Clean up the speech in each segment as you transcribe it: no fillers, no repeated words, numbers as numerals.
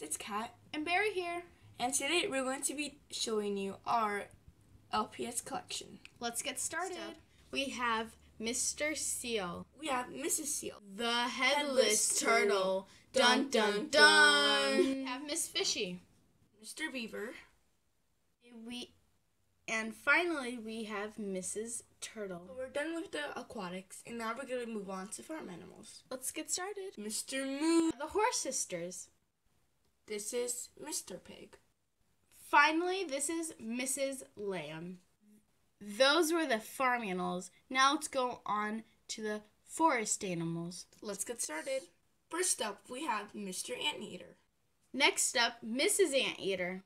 it's Cat and Berry here. and today we're going to be showing you our LPS collection. Let's get started. We have Mr. Seal. We have Mrs. Seal. The Headless Turtle. Dun dun dun. We have Miss Fishy. Mr. Beaver. And finally we have Mrs. Turtle. So we're done with the aquatics and now we're going to move on to farm animals. Let's get started. Mr. Moo. The Horse Sisters. This is Mr. Pig. Finally, this is Mrs. Lamb. Those were the farm animals. Now let's go on to the forest animals. Let's get started. First up, we have Mr. Anteater. Next up, Mrs. Anteater.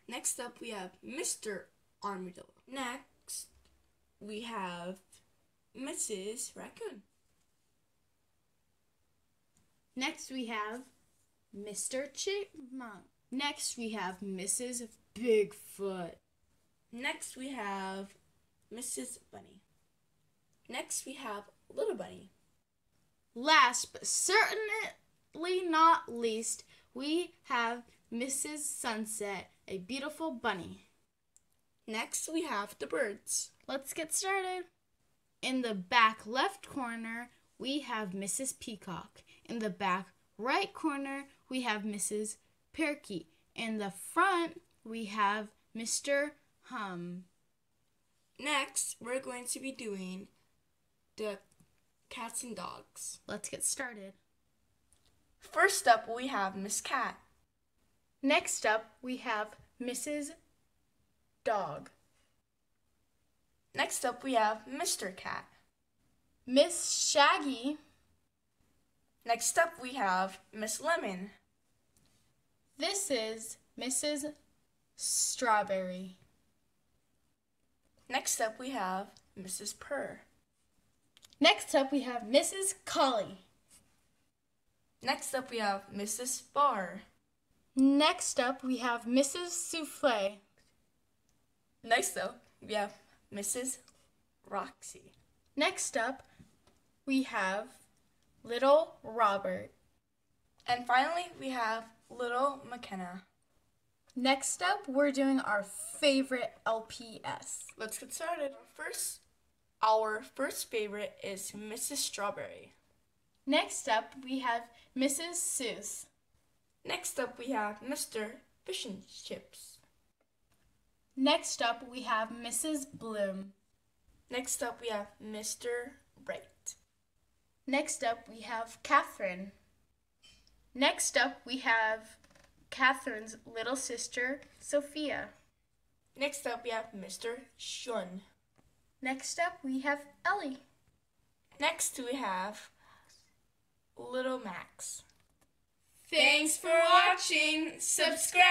Next up, we have Mr. Armadillo. Next, we have Mrs. Raccoon. Next, we have Mr. Chipmunk. Next, we have Mrs. Bigfoot. Next, we have Mrs. Bunny. Next, we have Little Bunny. Last, but certainly not least, we have Mrs. Sunset, a beautiful bunny. Next, we have the birds. Let's get started. In the back left corner, we have Mrs. Peacock. In the back right corner, we have Mrs. Parakeet. In the front, we have Mr. Hum. Next, we're going to be doing the cats and dogs. Let's get started. First up, we have Miss Cat. Next up, we have Mrs. Dog. Next up, we have Mr. Cat. Miss Shaggy. Next up, we have Miss Lemon. This is Mrs. Strawberry. Next up, we have Mrs. Purr. Next up, we have Mrs. Collie. Next up, we have Mrs. Bar. Next up, we have Mrs. Souffle. Next up, we have Mrs. Roxy. Next up, we have Little Robert. And finally, we have Little McKenna. Next up, we're doing our favorite LPS. Let's get started. Our first favorite is Mrs. Strawberry. Next up, we have Mrs. Seuss. Next up, we have Mr. Fish and Chips. Next up, we have Mrs. Bloom. Next up, we have Mr. Bright. Next up, we have Catherine. Next up, we have Catherine's little sister, Sophia. Next up, we have Mr. Shun. Next up, we have Ellie. Next, we have Little Max. Thanks for watching. Subscribe.